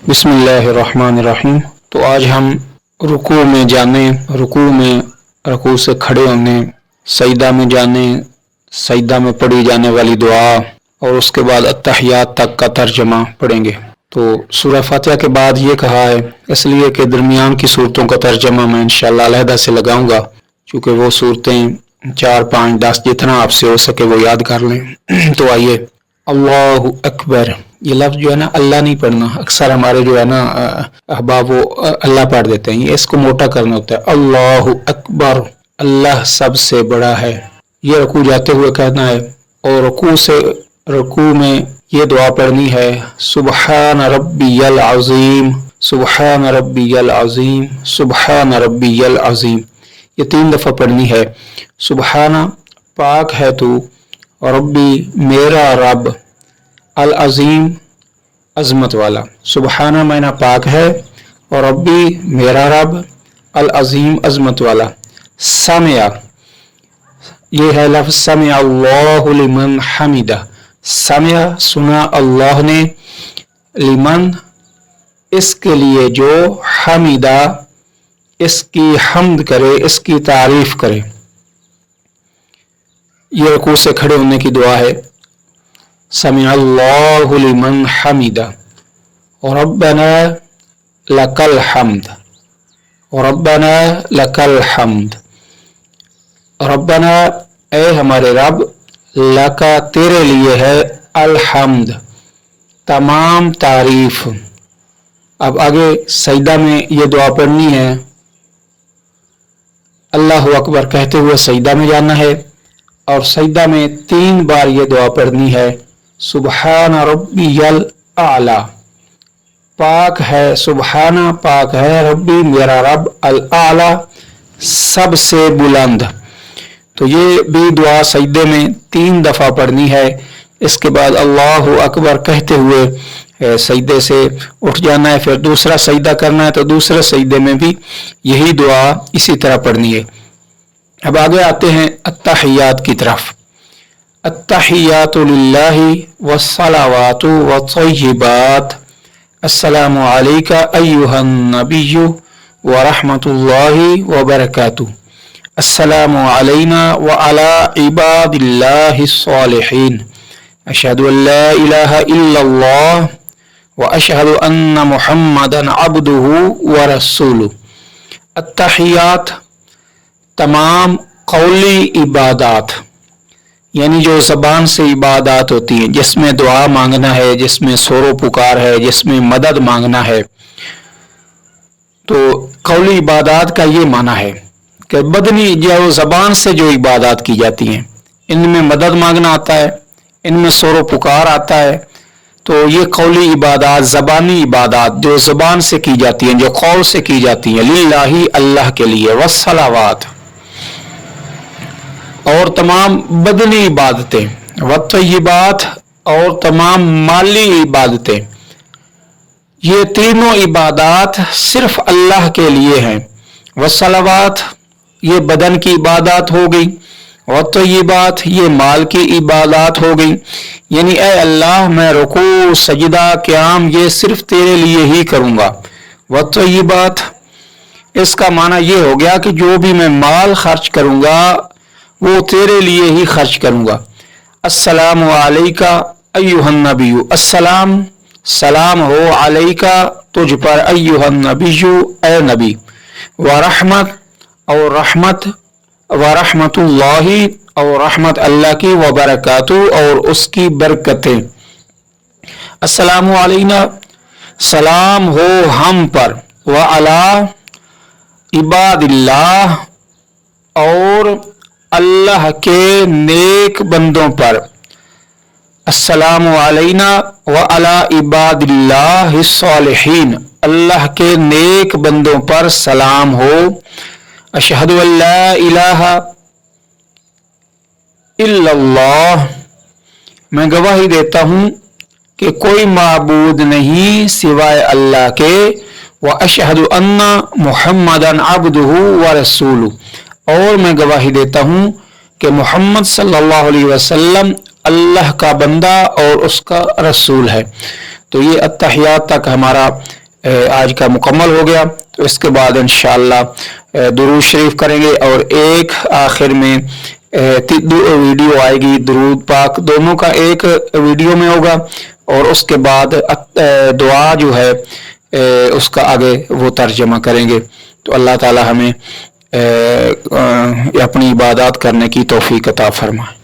बिस्मिल्लाहिर्रहमानिर्रहीम। तो आज हम रुकू में जाने, रुकू से खड़े होने, सजदा में जाने, सजदा में पढ़ी जाने वाली दुआ और उसके बाद अत्तहियात तक का तर्जमा पढ़ेंगे। तो सूरह फातिहा के बाद ये कहा है इसलिए कि दरमियान की सूरतों का तर्जमा मैं इंशाअल्लाह अलहदा से लगाऊंगा, क्योंकि वो सूरतें 4, 5, 10 जितना आपसे हो सके वो याद कर लें। तो आइए, अल्लाहु अकबर, ये लफ्ज़ जो है ना अल्लाह नहीं पढ़ना, अक्सर हमारे जो है ना अहबाब वो अल्लाह पढ़ देते हैं, ये इसको मोटा करना होता है। अल्लाहु अकबर, अल्लाह सबसे बड़ा है, ये रुकू जाते हुए कहना है। और रुकू में ये दुआ पढ़नी है, सुबहान रब्बियल अज़ीम, सुबहान रब्बियल अज़ीम, सुबहान रब्बियल अज़ीम, ये 3 दफ़ा पढ़नी है। सुबहाना पाक है तू, रब्बी मेरा रब, अल अज़ीम अज़मत वाला। सुबहाना मैना पाक है और रब्बी मेरा रब, अल अज़ीम अज़मत वाला। समिया, ये है लफ्ज़ समिया अल्लाहु लिमन हमिदा, समिया सुना अल्लाह ने, लिमन इसके लिए जो, हमिदा इसकी हम्द करे, इसकी तारीफ करे। ये रुकू से खड़े होने की दुआ है। समिअ अल्लाहु लिमन हमिदा रब्बना लकल हम्द, रब्बना लकल हम्द। रब्बना ए हमारे रब, लका तेरे लिए है, अल हम्द तमाम तारीफ। अब आगे सजदा में ये दुआ पढ़नी है, अल्लाहु अकबर कहते हुए सजदा में जाना है और सजदा में 3 बार ये दुआ पढ़नी है, सुबहान रब्बियल आला, पाक है सुबहाना पाक है रब्बी मेरा रब, अल आला सबसे बुलंद। तो ये भी दुआ सजदे में 3 दफ़ा पढ़नी है। इसके बाद अल्लाहु अकबर कहते हुए सजदे से उठ जाना है, फिर दूसरा सजदा करना है, तो दूसरे सजदे में भी यही दुआ इसी तरह पढ़नी है। अब आगे आते हैं अत्तहियात की तरफ। अत्तहियातु लिल्लाहि वस्सलावातु वत्तय्यिबात, अस्सलामु अलैका अय्युहन नबिय्यु व रहमतुल्लाहि व बरकातुहू, अस्सलामु अलैना व अला इबादिल्लाहिस सालिहीन, अशहदु अल्ला इलाहा इल्लल्लाह व अशहदु अन्ना मुहम्मदन अब्दुहु व रसूलुहु। अत्तहियात तमाम कौली इबादात, यानी जो ज़बान से इबादत होती हैं, जिसमें दुआ मांगना है, जिसमें सोरो पुकार है, जिसमें मदद मांगना है। तो कौली इबादत का ये माना है कि बदनी जो ज़बान से जो इबादत की जाती हैं, इनमें मदद मांगना आता है, इनमें सोरो पुकार आता है। तो ये कौली इबादत, ज़बानी इबादत जो ज़बान से की जाती हैं, जो कौल से की जाती हैं, लिल्लाही अल्लाह के लिए, वस्सलावात और तमाम बदनी इबादतें, वत्तय्यिबात और तमाम माली इबादतें, ये तीनों इबादत सिर्फ अल्लाह के लिए हैं। वस्सलावात ये बदन की इबादत हो गई, वत्तय्यिबात ये माल की इबादत हो गई। यानी ऐ अल्लाह मैं रुकू सजदा क़याम ये सिर्फ तेरे लिए ही करूँगा। वत्तय्यिबात इसका माना ये हो गया कि जो भी मैं माल खर्च करूँगा वो तेरे लिए ही खर्च करूँगा। अस्सलामु अलैका अय्युहन नबिय्यु, अस्सलाम सलाम हो अलैका तुझ पर, अय्युहन नबिय्यु ए नबी, व रहमत और रहमत, व रहमतुल्लाहि और रहमत अल्लाह की, व बरकातु और उसकी बरकतें। अस्सलामु अलैना सलाम हो हम पर, व अला इबादिल्लाह और अल्लाह के नेक बंदों पर, अस्सलामु अलैना व अला इबादिल्लाहिस सालिहीन, अल्लाह के नेक बंदों पर सलाम हो। अशहदु अल्ला इलाहा इल्लल्लाह, मैं गवाही देता हूँ कि कोई माबूद नहीं सिवाय अल्लाह के, व अशहदु अन्ना मुहम्मदन अब्दुहु व रसूलुहु, और मैं गवाही देता हूँ कि मोहम्मद सल्लल्लाहु अलैहि वसल्लम अल्लाह का बंदा और उसका रसूल है। تو یہ التحیات تک ہمارا آج کا مکمل ہو گیا. تو اس کے بعد انشاءاللہ درود شریف کریں گے اور ایک آخر میں ویڈیو آئے گی درود پاک دونوں کا ایک ویڈیو میں ہوگا اور اس کے بعد دعا جو ہے اس کا آگے وہ ترجمہ کریں گے. تو اللہ تعالی ہمیں اپنی عبادات کرنے کی توفیق عطا فرمائے.